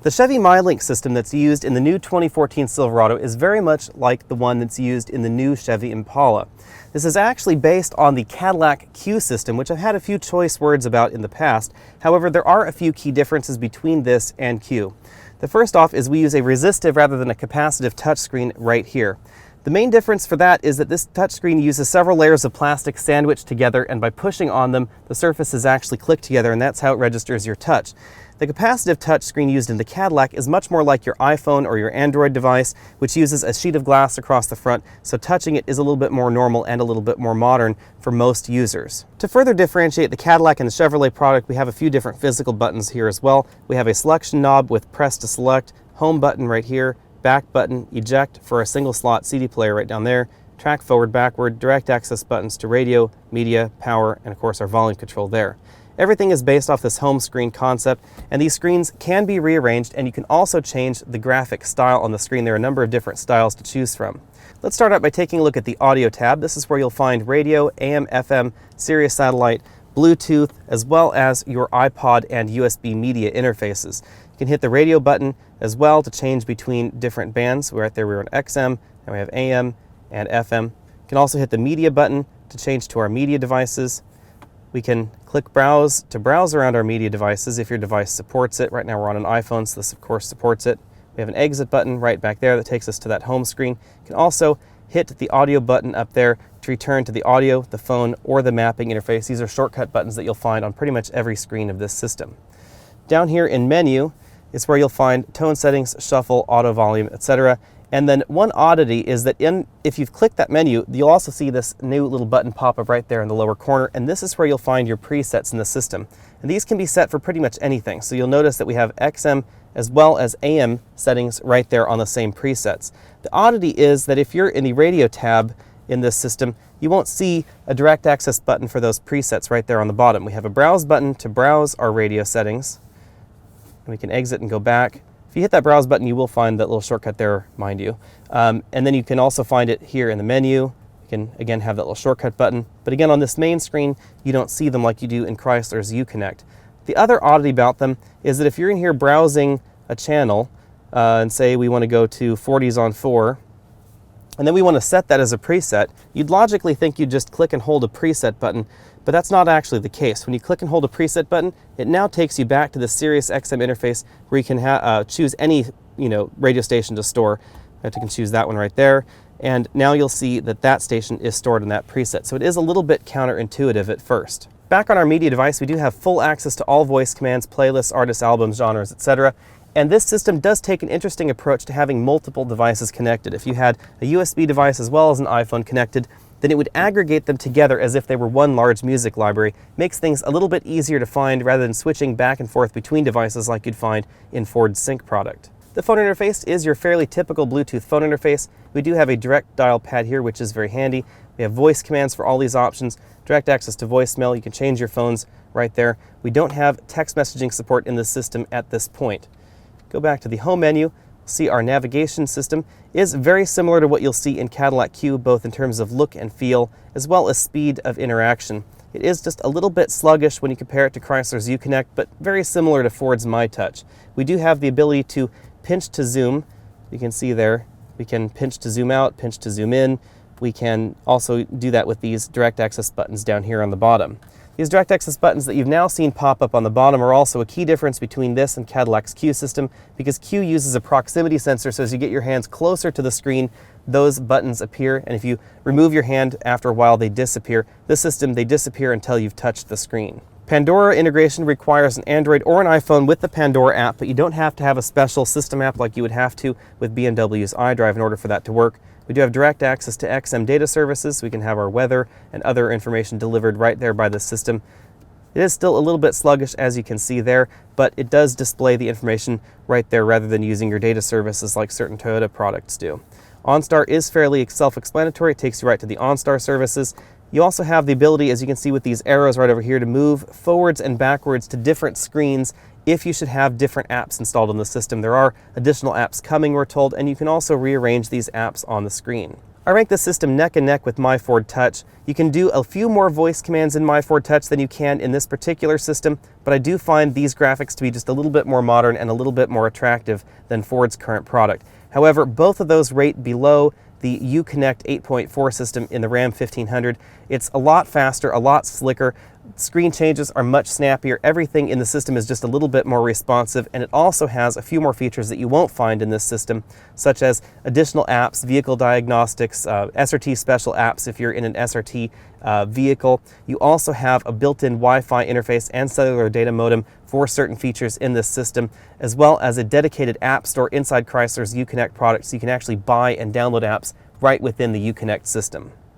The Chevy MyLink system that's used in the new 2014 Silverado is very much like the one that's used in the new Chevy Impala. This is actually based on the Cadillac Q system, which I've had a few choice words about in the past. However, there are a few key differences between this and Q. The first off is we use a resistive rather than a capacitive touchscreen right here. The main difference for that is that this touchscreen uses several layers of plastic sandwiched together, and by pushing on them, the surfaces actually click together, and that's how it registers your touch. The capacitive touchscreen used in the Cadillac is much more like your iPhone or your Android device, which uses a sheet of glass across the front, so touching it is a little bit more normal and a little bit more modern for most users. To further differentiate the Cadillac and the Chevrolet product, we have a few different physical buttons here as well. We have a selection knob with press to select, home button right here, back button, eject for a single slot CD player right down there, track forward, backward, direct access buttons to radio, media, power, and of course our volume control there. Everything is based off this home screen concept, and these screens can be rearranged, and you can also change the graphic style on the screen. There are a number of different styles to choose from. Let's start out by taking a look at the audio tab. This is where you'll find radio, AM, FM, Sirius satellite, Bluetooth, as well as your iPod and USB media interfaces. You can hit the radio button as well to change between different bands. Right there we're on XM, and we have AM and FM. You can also hit the media button to change to our media devices. We can click browse to browse around our media devices if your device supports it. Right now we're on an iPhone, so this of course supports it. We have an exit button right back there that takes us to that home screen. You can also hit the audio button up there to return to the audio, the phone, or the mapping interface. These are shortcut buttons that you'll find on pretty much every screen of this system. Down here in menu is where you'll find tone settings, shuffle, auto volume, etc. And then one oddity is that if you've clicked that menu, you'll also see this new little button pop up right there in the lower corner, and this is where you'll find your presets in the system. And these can be set for pretty much anything. So you'll notice that we have XM as well as AM settings right there on the same presets. The oddity is that if you're in the radio tab in this system, you won't see a direct access button for those presets right there on the bottom. We have a browse button to browse our radio settings, and we can exit and go back. If you hit that browse button, you will find that little shortcut there, mind you. And then you can also find it here in the menu. You can, again, have that little shortcut button. But again, on this main screen, you don't see them like you do in Chrysler's Uconnect. The other oddity about them is that if you're in here browsing a channel, and say we want to go to 40s on 4, and then we want to set that as a preset, you'd logically think you'd just click and hold a preset button, but that's not actually the case. When you click and hold a preset button, it now takes you back to the Sirius XM interface where you can choose any radio station to store. You can choose that one right there, and now you'll see that that station is stored in that preset. So it is a little bit counterintuitive at first. Back on our media device, we do have full access to all voice commands, playlists, artists, albums, genres, etc. And this system does take an interesting approach to having multiple devices connected. If you had a USB device as well as an iPhone connected, then it would aggregate them together as if they were one large music library. Makes things a little bit easier to find rather than switching back and forth between devices like you'd find in Ford's Sync product. The phone interface is your fairly typical Bluetooth phone interface. We do have a direct dial pad here, which is very handy. We have voice commands for all these options, direct access to voicemail. You can change your phones right there. We don't have text messaging support in the system at this point. Go back to the home menu. See our navigation system is very similar to what you'll see in Cadillac Q, both in terms of look and feel, as well as speed of interaction. It is just a little bit sluggish when you compare it to Chrysler's Uconnect, but very similar to Ford's MyTouch. We do have the ability to pinch to zoom. You can see there, we can pinch to zoom out, pinch to zoom in. We can also do that with these direct access buttons down here on the bottom. These direct access buttons that you've now seen pop up on the bottom are also a key difference between this and Cadillac's Q system, because Q uses a proximity sensor, so as you get your hands closer to the screen, those buttons appear, and if you remove your hand after a while, they disappear. This system, they disappear until you've touched the screen. Pandora integration requires an Android or an iPhone with the Pandora app, but you don't have to have a special system app like you would have to with BMW's iDrive in order for that to work. We do have direct access to XM data services, so we can have our weather and other information delivered right there by the system. It is still a little bit sluggish, as you can see there, but it does display the information right there rather than using your data services like certain Toyota products do. OnStar is fairly self-explanatory. It takes you right to the OnStar services. You also have the ability, as you can see with these arrows right over here, to move forwards and backwards to different screens if you should have different apps installed on the system. There are additional apps coming, we're told, and you can also rearrange these apps on the screen. I rank the system neck and neck with My Ford Touch. You can do a few more voice commands in My Ford Touch than you can in this particular system, but I do find these graphics to be just a little bit more modern and a little bit more attractive than Ford's current product. However, both of those rate below the Uconnect 8.4 system in the Ram 1500. It's a lot faster, a lot slicker. Screen changes are much snappier. Everything in the system is just a little bit more responsive, and it also has a few more features that you won't find in this system, such as additional apps, vehicle diagnostics, SRT special apps if you're in an SRT vehicle. You also have a built-in Wi-Fi interface and cellular data modem for certain features in this system, as well as a dedicated app store inside Chrysler's Uconnect product, so you can actually buy and download apps right within the Uconnect system.